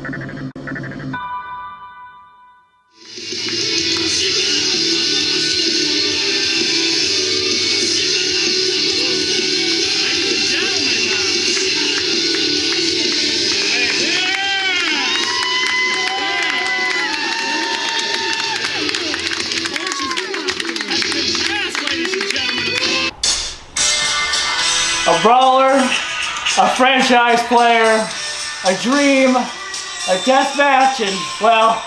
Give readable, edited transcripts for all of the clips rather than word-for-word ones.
A brawler, a franchise player, a dream, a deathmatch, and, well,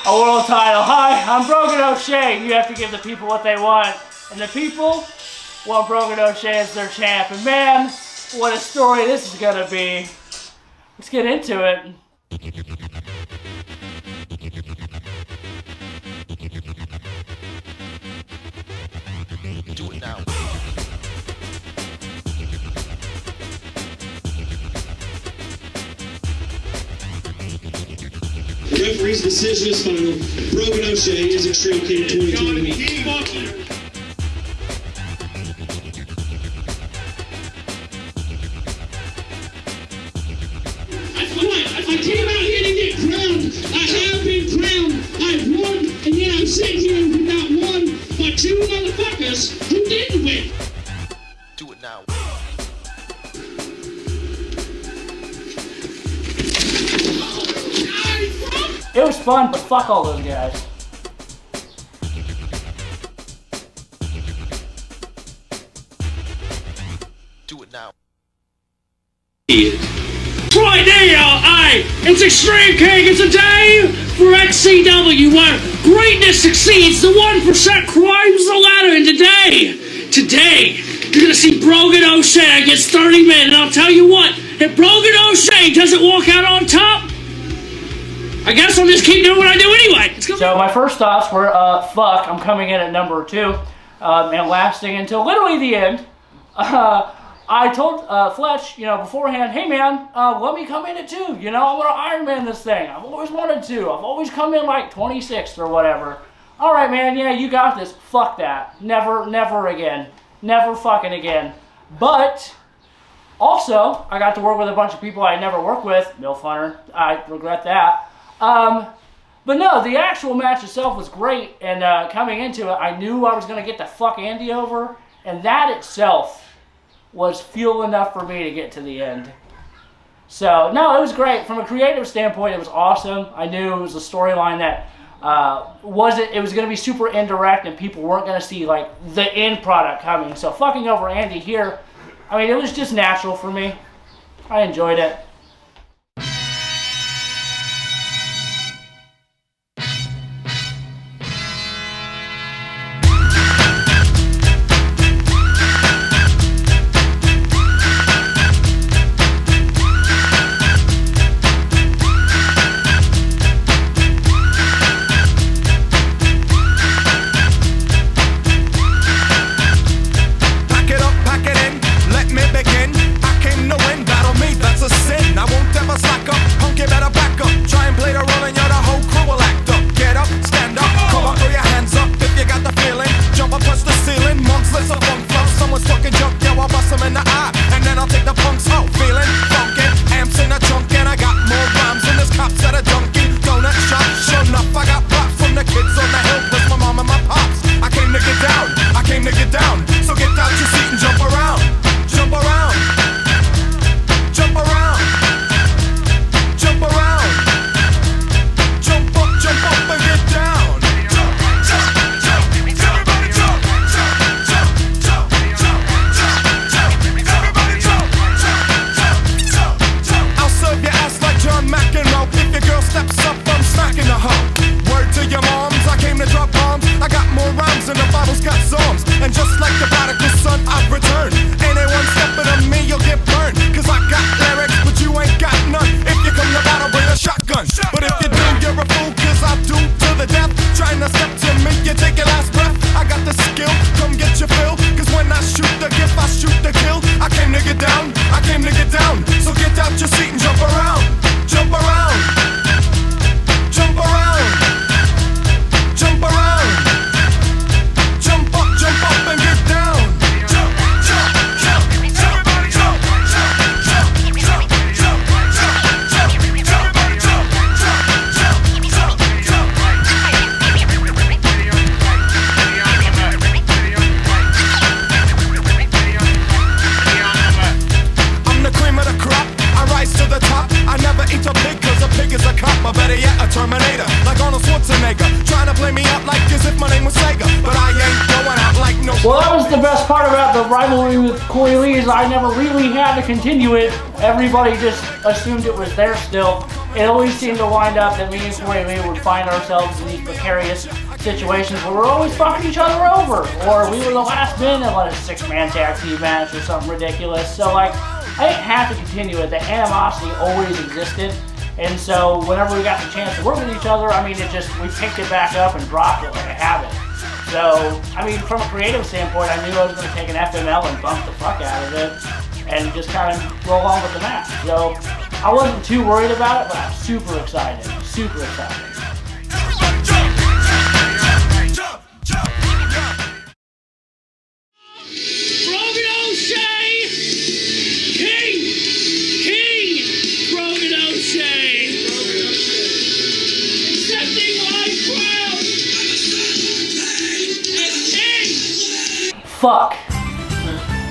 a world title. Hi, I'm Brogan O'Shea. You have to give the people what they want. And the people want Brogan O'Shea as their champ. And man, what a story this is going to be. Let's get into it. Do it now. The referee's decision is final. Brogan O'Shea is Xtreme King 2020. I came out here to get crowned. I have been crowned. I've won, and yet I'm sitting here with not one, but two motherfuckers who didn't win. Do it now. It was fun, but fuck all those guys. Do it now. Right now, it's Xtreme King. It's a day for XCW where greatness succeeds. The 1% climbs the ladder. And today, you're gonna see Brogan O'Shea against 30 men. And I'll tell you what, if Brogan O'Shea doesn't walk out on top, I guess I'll just keep doing what I do anyway. So my first thoughts were, fuck, I'm coming in at number 2, and lasting until literally the end. I told Fletch, beforehand, hey man, let me come in at 2. I want to Iron Man this thing. I've always wanted to. I've always come in like 26th or whatever. All right, man, yeah, you got this. Fuck that. Never again. Never fucking again. But also, I got to work with a bunch of people I never worked with. Milf Hunter. I regret that. But no, the actual match itself was great, and coming into it, I knew I was going to get the fuck Andy over, and that itself was fuel enough for me to get to the end. So, no, it was great. From a creative standpoint, it was awesome. I knew it was a storyline that it was going to be super indirect, and people weren't going to see, like, the end product coming. So, fucking over Andy here, I mean, it was just natural for me. I enjoyed it. Pack it in, let me begin. I came to win, battle me, that's a sin. rivalry with Corey Lee is I never really had to continue it. Everybody just assumed it was there still. It always seemed to wind up that me and Corey Lee would find ourselves in these precarious situations where we're always fucking each other over, or we were the last man in like a 6-man tag team match or something ridiculous. So like, I didn't have to continue it. The animosity always existed. And so whenever we got the chance to work with each other, I mean, we picked it back up and dropped it like a habit. So, I mean, from a creative standpoint, I knew I was going to take an FML and bump the fuck out of it and just kind of roll on with the match. So, I wasn't too worried about it, but I'm super excited. Super excited. Brogan O'Shea! King! Brogan O'Shea! Accepting live crowd as King! Fuck.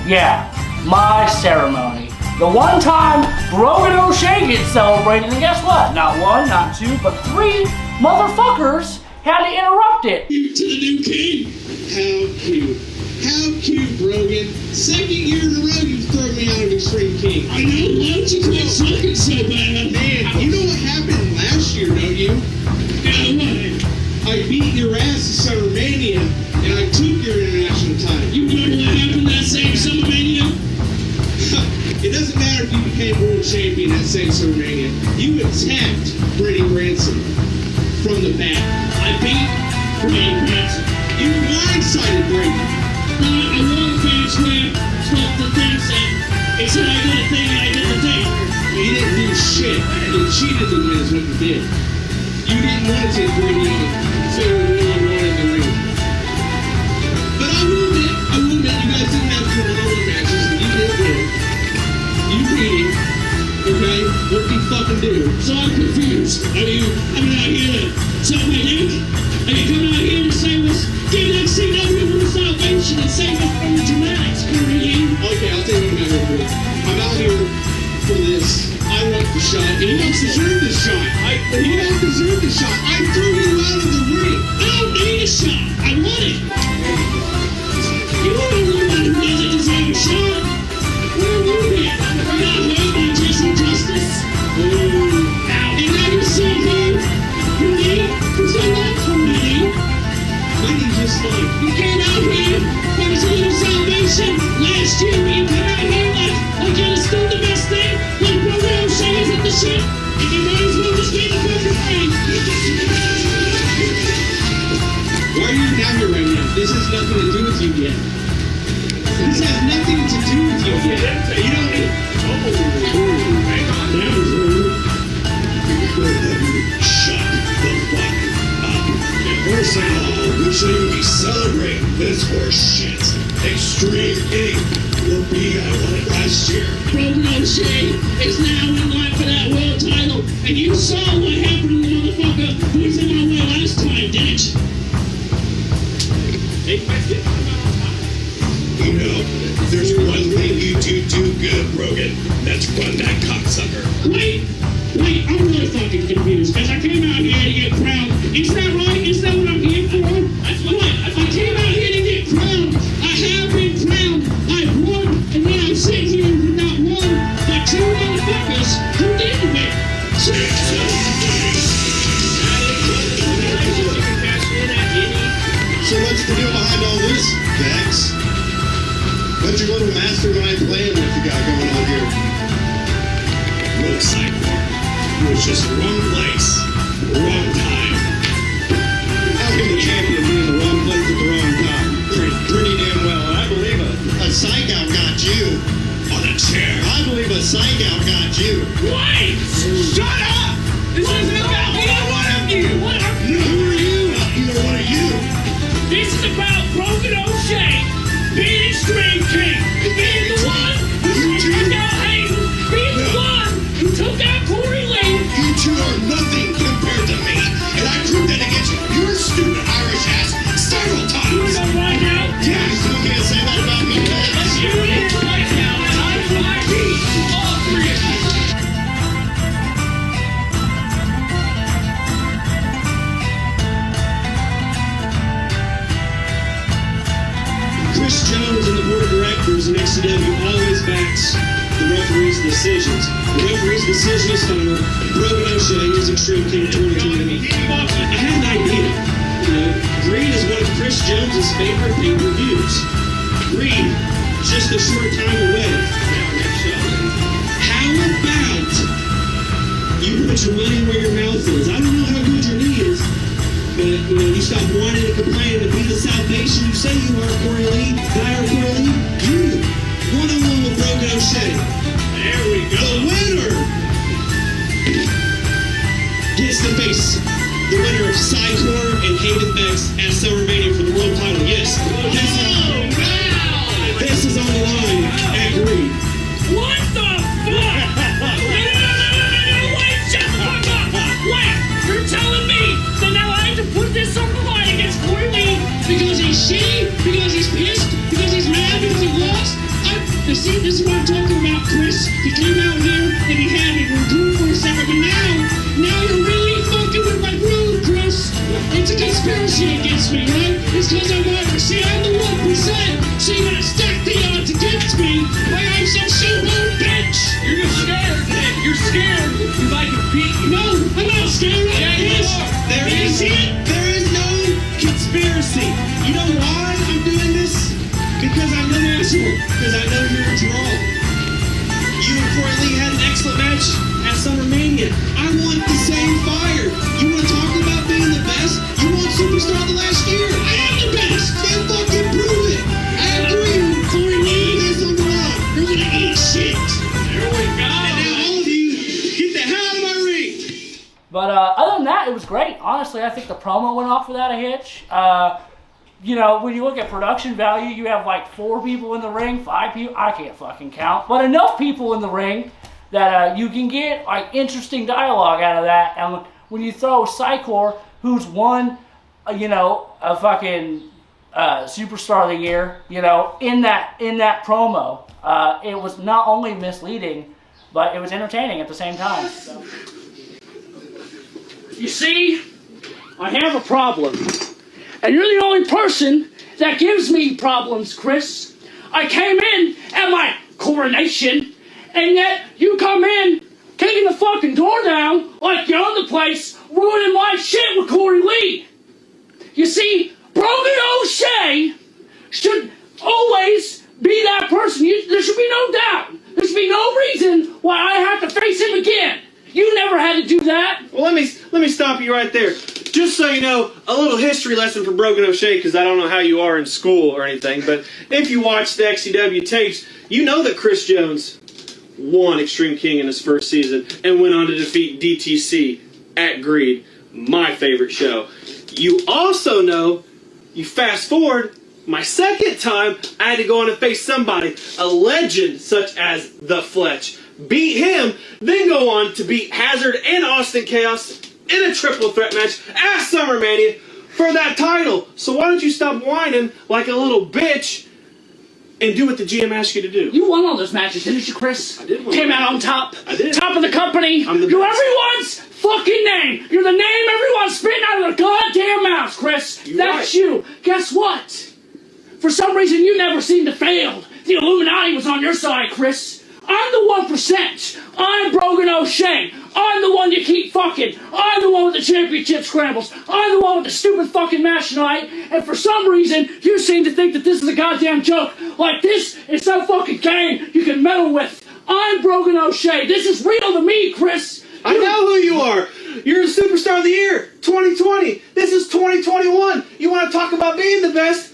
Yeah, my ceremony. The one time Brogan O'Shea gets celebrated, and guess what? Not one, not two, but 3 motherfuckers had to interrupt it. To the new king. How cute. How cute, Brogan. 2nd year in a row you've thrown me out of Xtreme King. I know, why don't you quit sucking so bad? Man, you know what happened last year, don't you? Yeah, what? I beat your ass at SummerMania, and I took your international title. You remember what happened that same SummerMania? It doesn't matter if you became world champion that same SummerMania. You attacked Brady Ransom from the back. I beat Brady Ransom. You blindsided Brady. No, I won the fans win. Spoke the thing said. It said I did a thing and I did the thing. You didn't do shit. You cheated to win is what you did. You didn't want to take Brady on, so you really wanted the ring. But I will admit, you guys didn't have to one-on-one matches, and you did win. You beat him, okay? What did he fucking do? So I'm confused. Are you coming out here to suck my dick? Are you coming out here to say what's give XCW a salvation and save us from the dramatics, Corey Lee? Okay, I'll tell you what I'm out here for. I'm out here for this. I want the shot, and you don't deserve the shot. You don't deserve the shot. I threw you out of the ring. I don't need a shot. I want it. You don't know one who doesn't deserve a shot. Where have you been? You're not hurt by just injustice. And now you're sitting here. You need because I love Corey. My name's just fine. You came out here for this little salvation last year. You came out here like you're still the best thing. Like Brogan O'Shea isn't the shit. And you might as well just be the perfect thing. Why are you even out here right now? This has nothing to do with you yet. This has nothing to do with you yet. You don't need... hang on. That was rude. Shut the fuck up. First of all, we shouldn't even be celebrating this horse shit. Xtreme King will be I won it last year. Brogan O'Shea is now in line for that world title, and you saw what happened to the motherfucker who was in my way last time, didn't you? You know, there's one thing you do good, Brogan. That's run that cocksucker. Wait, I'm really fucking confused, because I came out here to get crowned. Is that right? Is that what I'm here for? I came out here to get crowned. I have been crowned. I've won, and now I'm sitting here with not one, but 2 motherfuckers who didn't win. So what's the deal behind all this, Dax? What's your little mastermind plan that you got going on here? Little sidebar. It was just wrong place, wrong time. How can the champion be in the wrong place at the wrong time? Pretty damn well. And I believe a psych out got you. On a chair. I believe a psych out got you. Wait! Shut up! This isn't about either one of you! Who are you? Either one of you. This is about Brogan O'Shea being Xtreme King, being the one who took out Hayden, being the one who took out Corey Lee. You two are nothing compared to me. And I proved that against your stupid Irish ass several You times. know right now? Yeah, you still can't say that about me, Dax. You is right now, and I beat all 3 of you. Chris Jones and the board of directors XCW always backs the referee's decisions. The referee's decision is final. Brogan O'Shea is Xtreme King 2020. I had an idea. Greed is one of Chris Jones's favorite pay-per-views. Greed, just a short time away. How about you put your money where your mouth is? I don't know how good your knee is, but you stop whining and complaining to be the salvation you say you are, Corey Lee. Dyer Corey Lee, you one-on-one with Brogan O'Shea. There we go. The winner gets to face the winner of Psycor and Haven Bex at SummerMania for the world title. Yes. This is on the line at Greed. What the fuck? Wait, shut the fuck up! Wait, you're telling me that now I have to put this on the line against Corey Lee because he's shitty, because he's pissed, because he's mad, because he lost? You see, this is what I'm talking about, Chris. He came out here and he had me removed for a second, but now you're really fucking with my groove, Chris. It's a conspiracy against me, right? It's because I'm over. See, I'm the 1%. So you gotta stack the odds against me like I'm some showboat bitch. You're scared, Nick. You're scared because I can beat you. No, I'm not scared. There is no conspiracy. You know why I'm doing this? Because I'm an asshole. Because I know you're a draw. You and Corey Lee had an excellent match at SummerMania. I want the same fire. You want to talk about being the best? You want Superstar the last year? I am the best. Then fucking prove it. I agree. Corey Lee is on the line. You're gonna eat shit. There we go. And now all of you, get the hell out of my ring. But other than that, it was great. Honestly, I think the promo went off without a hitch. When you look at production value, you have like 4 people in the ring, 5 people, I can't fucking count, but enough people in the ring that you can get like interesting dialogue out of that. And when you throw Psycor, who's won, a fucking Superstar of the Year, in that promo, it was not only misleading, but it was entertaining at the same time. So. You see, I have a problem. And you're the only person that gives me problems, Chris. I came in at my coronation, and yet you come in, kicking the fucking door down like you own the place, ruining my shit with Corey Lee. You see, Brogan O'Shea should always be that person. There should be no doubt. There should be no reason why I have to face him again. You never had to do that. Well, let me stop you right there. Just so you know, a little history lesson for Brogan O'Shea, because I don't know how you are in school or anything, but if you watch the XCW tapes, you know that Chris Jones won Xtreme King in his first season and went on to defeat DTC at Greed, my favorite show. You also know, you fast forward, my second time, I had to go on and face somebody, a legend such as The Fletch. Beat him, then go on to beat Hazard and Austin Chaos in a triple threat match at SummerMania for that title. So why don't you stop whining like a little bitch and do what the GM asked you to do? You won all those matches, didn't you, Chris? I did win. Came out on top. I did. Top of the company. I'm the You're best. everyone's fucking name. You're the name everyone's spitting out of their goddamn mouths, Chris. You're That's right. you. Guess what? For some reason, you never seem to fail. The Illuminati was on your side, Chris. I'm the 1%. I'm Brogan O'Shea. I'm the one you keep fucking. I'm the one with the championship scrambles. I'm the one with the stupid fucking match tonight. And for some reason, you seem to think that this is a goddamn joke. Like this is some fucking game you can meddle with. I'm Brogan O'Shea. This is real to me, Chris. I know who you are. You're the Superstar of the Year, 2020. This is 2021. You want to talk about being the best?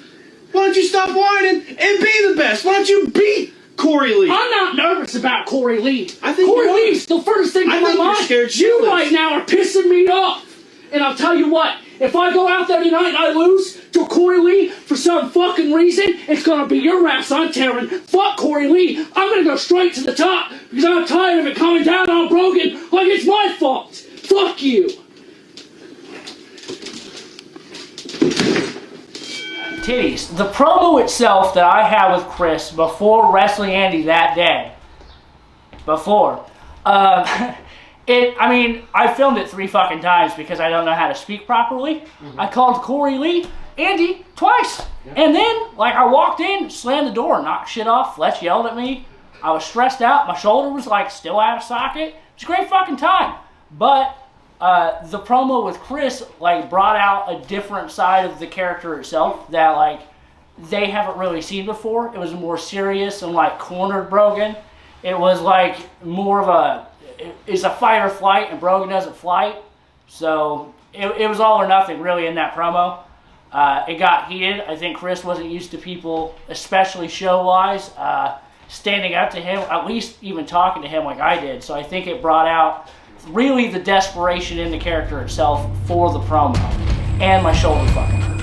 Why don't you stop whining and be the best? Why don't you beat Corey Lee? I'm not nervous about Corey Lee. I think Corey you are. Lee's the first thing I in my think you're mind. scared You shitless. right now are pissing me off. And I'll tell you what, if I go out there tonight and I lose to Corey Lee for some fucking reason, it's gonna be your ass I'm tearing. Fuck Corey Lee. I'm gonna go straight to the top because I'm tired of it coming down on Brogan like it's my fault. Fuck you. Titties. The promo itself that I had with Chris before wrestling Andy that day, I filmed it 3 fucking times because I don't know how to speak properly. I called Corey Lee Andy twice. And then, like, I walked in, slammed the door, knocked shit off. Fletch yelled at me. I was stressed out. My shoulder was, like, still out of socket. It was a great fucking time. But the promo with Chris, like, brought out a different side of the character itself that, like, they haven't really seen before. It was more serious and, like, cornered Brogan. It was, like, more of a, it's a fight or flight, and Brogan doesn't fight. So it was all or nothing, really, in that promo. It got heated. I think Chris wasn't used to people, especially show-wise, standing up to him, at least even talking to him like I did. So I think it brought out really the desperation in the character itself for the promo. And my shoulder fucking hurt.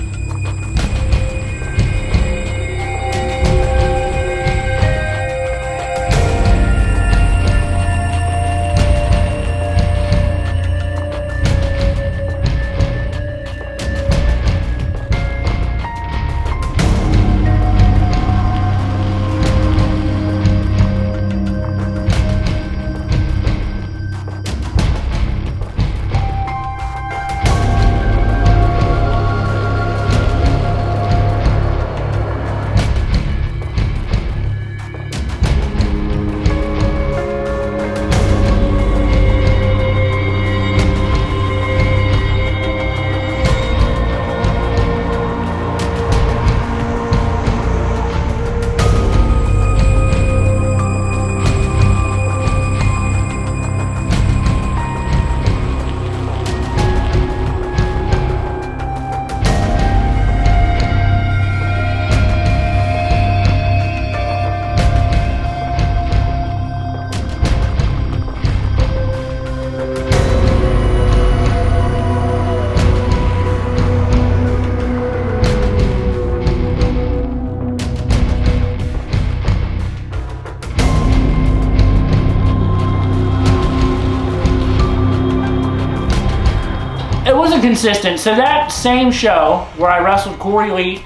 Consistent. So that same show where I wrestled Corey Lee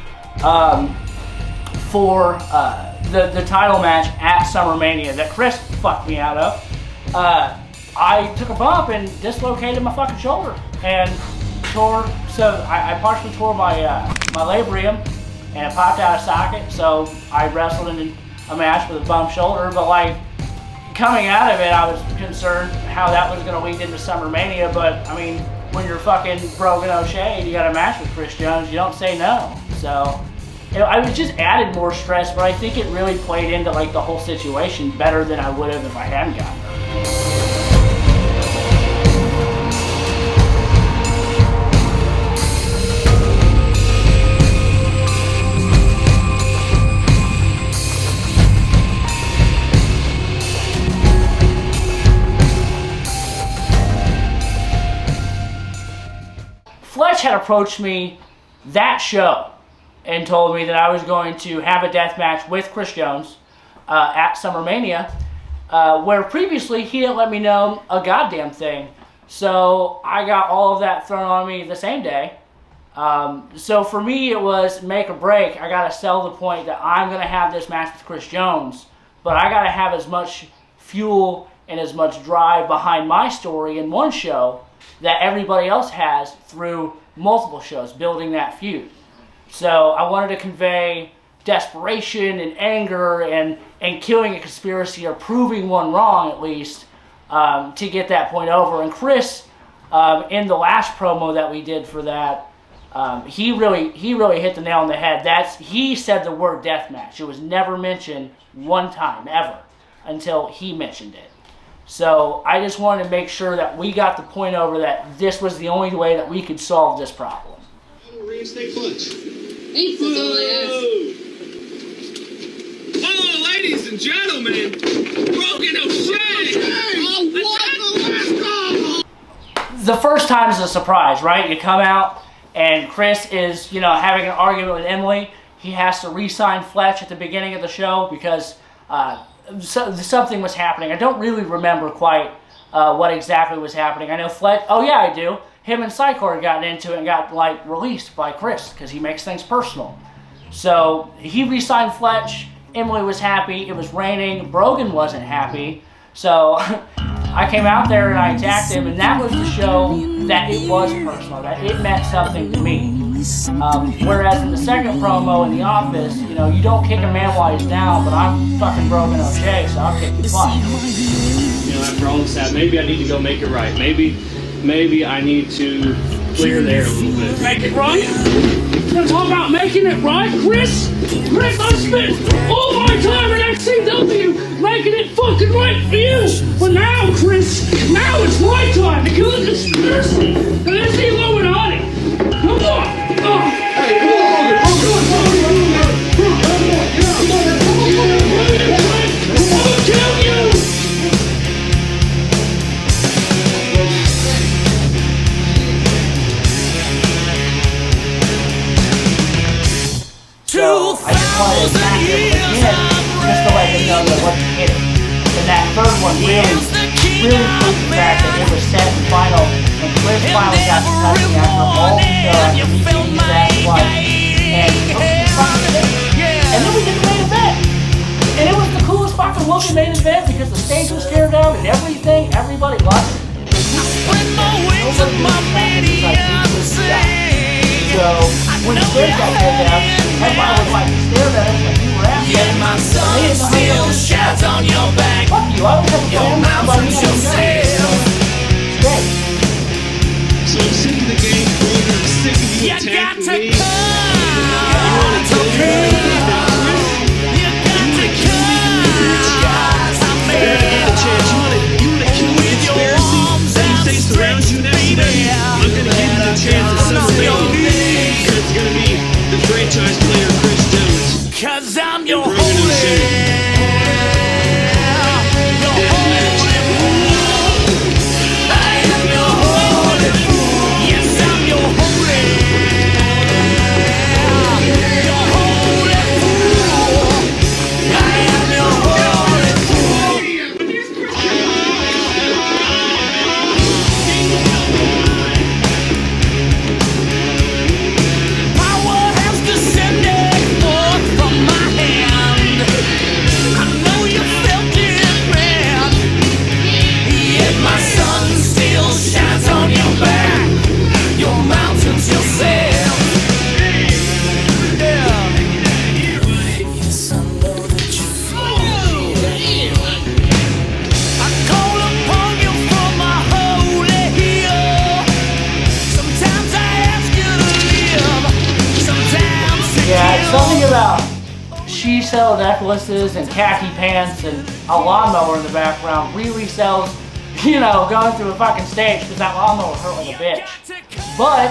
for the title match at SummerMania that Chris fucked me out of, I took a bump and dislocated my fucking shoulder and I partially tore my labrum and it popped out of socket. So I wrestled in a match with a bump shoulder, but like coming out of it, I was concerned how that was going to lead into SummerMania. But I mean, when you're fucking Brogan O'Shea and you got a match with Chris Jones, you don't say no. So, I was just added more stress, but I think it really played into like the whole situation better than I would have if I hadn't gotten hurt. Fletch had approached me that show and told me that I was going to have a death match with Chris Jones at SummerMania, where previously he didn't let me know a goddamn thing. So I got all of that thrown on me the same day. So for me, it was make or break. I got to sell the point that I'm going to have this match with Chris Jones, but I got to have as much fuel and as much drive behind my story in one show that everybody else has through multiple shows, building that feud. So I wanted to convey desperation and anger and killing a conspiracy or proving one wrong at least to get that point over. And Chris, in the last promo that we did for that, he really hit the nail on the head. He said the word deathmatch. It was never mentioned one time ever until he mentioned it. So I just wanted to make sure that we got the point over that this was the only way that we could solve this problem. Reinstate Clutch. Thanks, that's all I ask. Oh, ladies and gentlemen, Brogan O'Shea! Oh, what? The first time is a surprise, right? You come out and Chris is, having an argument with Emily. He has to re-sign Fletch at the beginning of the show because something was happening. I don't really remember quite what exactly was happening. I know Fletch, oh yeah, I do. Him and Psychor had gotten into it and got released by Chris because he makes things personal. So he re-signed Fletch. Emily was happy. It was raining. Brogan wasn't happy. So I came out there and I attacked him, and that was the show that it was personal, that it meant something to me. Whereas in the second promo in the office, you know, you don't kick a man while he's down, but I'm fucking Brogan O'Shea, so I'll kick you twice. You know, after all this happened, maybe I need to go make it right. Maybe I need to clear the air a little bit. Make it right? It's all about making it right, Chris? Chris, I spent all my time at XCW making it fucking right for you. But now, Chris, now it's my time to kill the conspiracy. And there's the Illuminati. Come on. Oh. Hey, come on. I'll kill you. So I just wanted to smack it again, just to let them know that it wasn't hitting. And that third one really proved the fact that it was set and final, and Chris finally got to touch me after all the show, after me beating his ass twice, and then we did the main event. And it was the coolest fucking looking main event because the stage was teared down and everything, everybody loved it. So when Chris got teared down, everybody was like staring at us like you were at me. And they didn't know how to shout on your back. Fuck you, I don't have a plan. Great. So I'm sick of the game, Brogan. I'm sick of you attacking me. You want to kill me? You want to kill me? You want to kill the conspiracy that you say surrounds you now? I'm going to give you the chance at SummerMania. It's going to be the franchise player Chris Jones. 'Cause I'm your Brogan O'Shea. Something about she-cell necklaces and khaki pants and a lawnmower in the background really sells, you know, going through a fucking stage because that lawnmower hurt like a bitch. But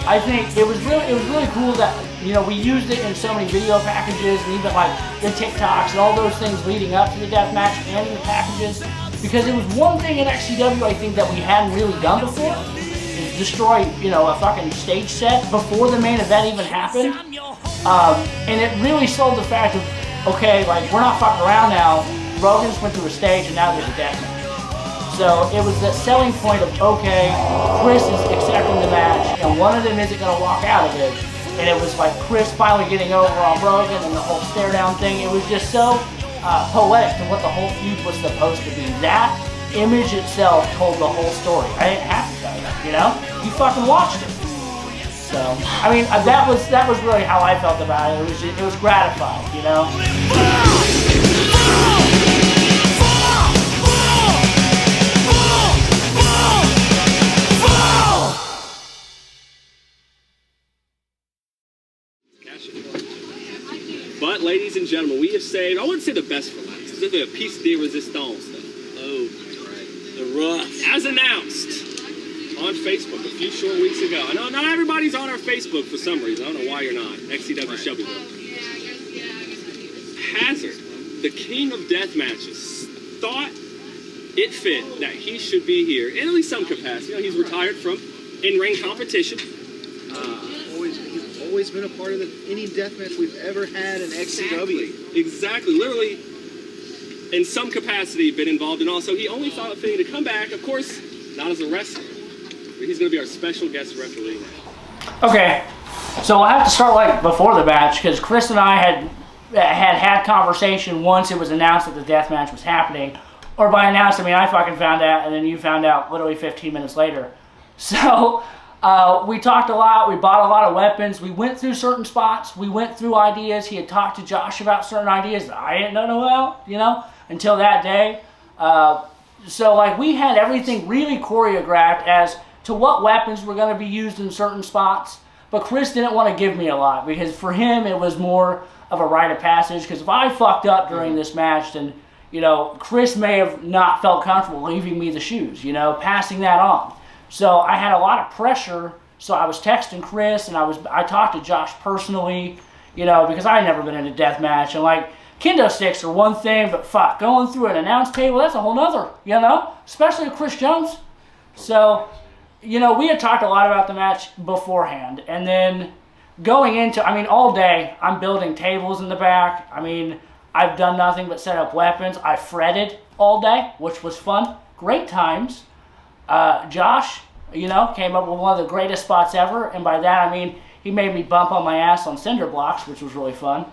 I think it was really cool that, you know, we used it in so many video packages and even like the TikToks and all those things leading up to the deathmatch and the packages, because it was one thing in XCW I think that we hadn't really done before, is destroy, you know, a fucking stage set before the main event even happened. And it really sold the fact of, okay, like, we're not fucking around now. Brogan's went through a stage and now there's a deathmatch. So it was the selling point of, okay, Chris is accepting the match and one of them isn't going to walk out of it. And it was like Chris finally getting over on Brogan and the whole stare down thing. It was just so poetic to what the whole feud was supposed to be. That image itself told the whole story. I didn't have to tell you, you know? You fucking watched it. So, I mean, that was really how I felt about it. It was gratifying, you know? But, ladies and gentlemen, we have saved, I wouldn't say the best for last, because it's a piece de resistance, though. Oh, the rough. As announced on Facebook a few short weeks ago. I know not everybody's on our Facebook for some reason. I don't know why you're not. XCW Shelbyville. Hazard, the king of death matches, thought it fit that he should be here in at least some capacity. You know, he's retired from in-ring competition. He's always been a part of any death match we've ever had in XCW. Exactly. Literally, in some capacity, been involved in all. So he only thought it fitting to come back, of course, not as a wrestler. He's going to be our special guest referee now. Okay, so we'll have to start like before the match because Chris and I had conversation once it was announced that the death match was happening. Or by announced, I mean I fucking found out and then you found out literally 15 minutes later. So We talked a lot. We bought a lot of weapons. We went through certain spots. We went through ideas. He had talked to Josh about certain ideas that I didn't know about, until that day. So like we had everything really choreographed as to what weapons were going to be used in certain spots. But Chris didn't want to give me a lot because for him it was more of a rite of passage. Because if I fucked up during this match, then Chris may have not felt comfortable leaving me the shoes, passing that on. So I had a lot of pressure. So I was texting Chris and I talked to Josh personally, because I had never been in a death match. And like kendo sticks are one thing, but fuck, going through an announce table, that's a whole nother, especially with Chris Jones. So, we had talked a lot about the match beforehand. And then going into, all day, I'm building tables in the back. I've done nothing but set up weapons. I fretted all day, which was fun. Great times. Josh, came up with one of the greatest spots ever. And by that, he made me bump on my ass on cinder blocks, which was really fun.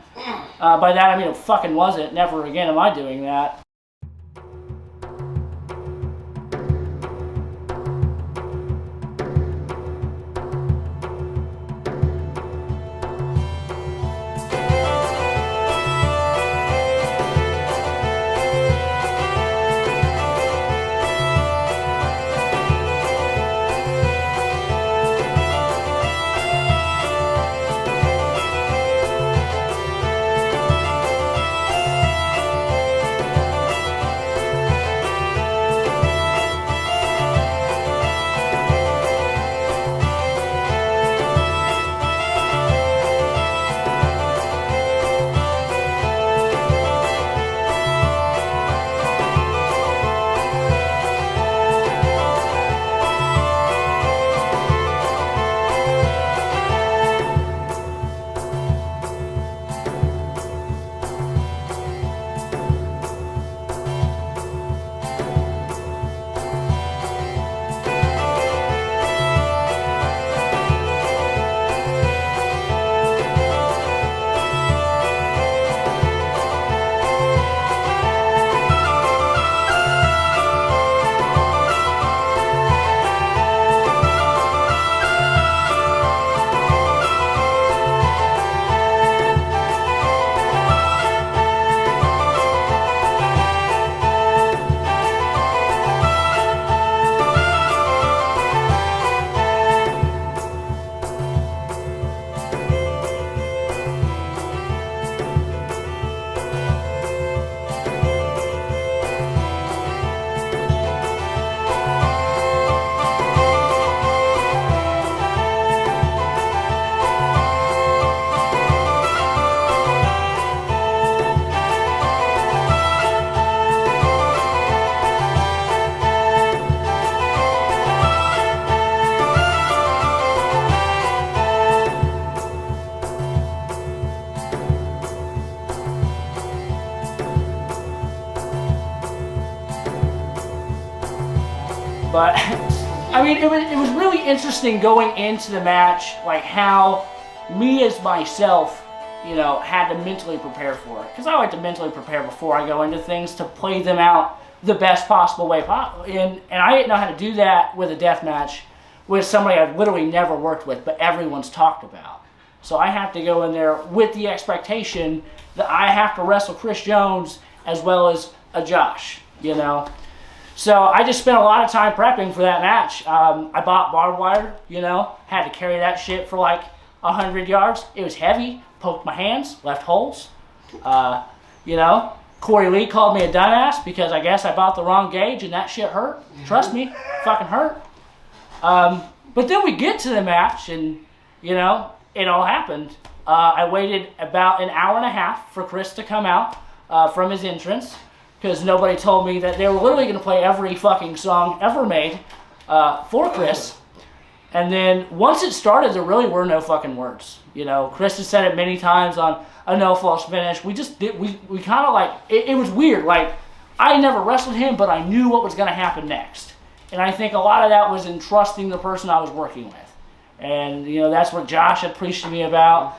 By that, it fucking wasn't. Never again am I doing that. But it was really interesting going into the match, like how me as myself, had to mentally prepare for it. Because I like to mentally prepare before I go into things to play them out the best possible way possible. And I didn't know how to do that with a death match with somebody I've literally never worked with, but everyone's talked about. So I have to go in there with the expectation that I have to wrestle Chris Jones as well as a Josh, So I just spent a lot of time prepping for that match. I bought barbed wire, had to carry that shit for like 100 yards. It was heavy, poked my hands, left holes. Corey Lee called me a dumbass because I guess I bought the wrong gauge and that shit hurt. Trust me, fucking hurt. But then we get to the match and, it all happened. I waited about an hour and a half for Chris to come out from his entrance because nobody told me that they were literally going to play every fucking song ever made for Chris. And then once it started, there really were no fucking words. Chris has said it many times on a no false finish. We just did, we kind of like, it was weird. Like, I never wrestled him, but I knew what was going to happen next. And I think a lot of that was in trusting the person I was working with. And, that's what Josh had preached to me about.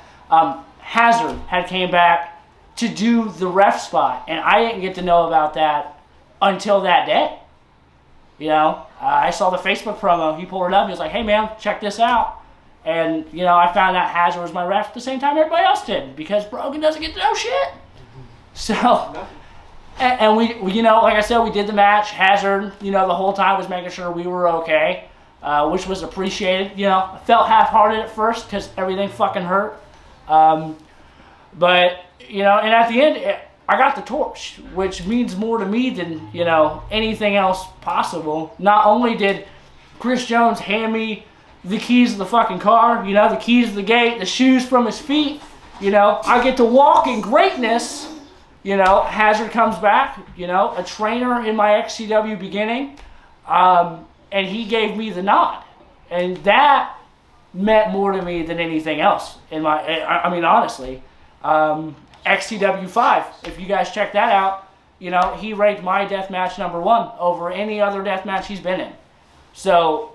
Hazard had came back to do the ref spot, and I didn't get to know about that until that day. You know, I saw the Facebook promo. He pulled it up. He was like, hey, man, check this out. And, you know, I found out Hazard was my ref at the same time everybody else did because Brogan doesn't get to know shit. So, and we, you know, like I said, we did the match. Hazard, you know, the whole time was making sure we were okay, which was appreciated. You know, I felt half-hearted at first because everything fucking hurt. But, you know, and at the end, I got the torch, which means more to me than, you know, anything else possible. Not only did Chris Jones hand me the keys to the fucking car, you know, the keys to the gate, the shoes from his feet, you know, I get to walk in greatness. You know, Hazard comes back, you know, a trainer in my XCW beginning, and he gave me the nod. And that meant more to me than anything else in my, I mean, honestly. XCW 5, if you guys check that out, you know, he ranked my deathmatch #1 over any other deathmatch he's been in. So,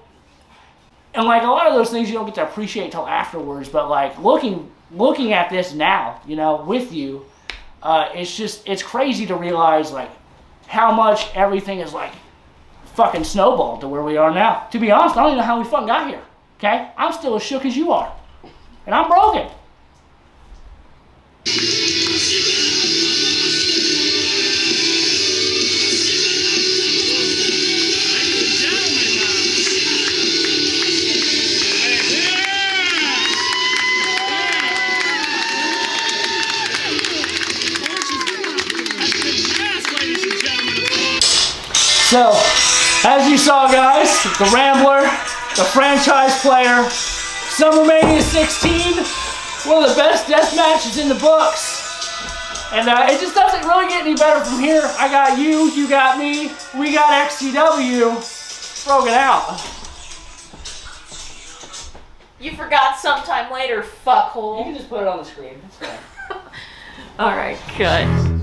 and like a lot of those things you don't get to appreciate till afterwards, but like looking at this now, you know, with you, it's crazy to realize like how much everything is like fucking snowballed to where we are now. To be honest, I don't even know how we fucking got here. Okay? I'm still as shook as you are. And I'm broken. So, as you saw, guys, the Rambler, the franchise player, SummerMania 16, one of the best death matches in the books. And it just doesn't really get any better from here. I got you, you got me, we got XCW. Brogan out. You forgot sometime later, fuckhole. You can just put it on the screen. That's fine. Alright, good.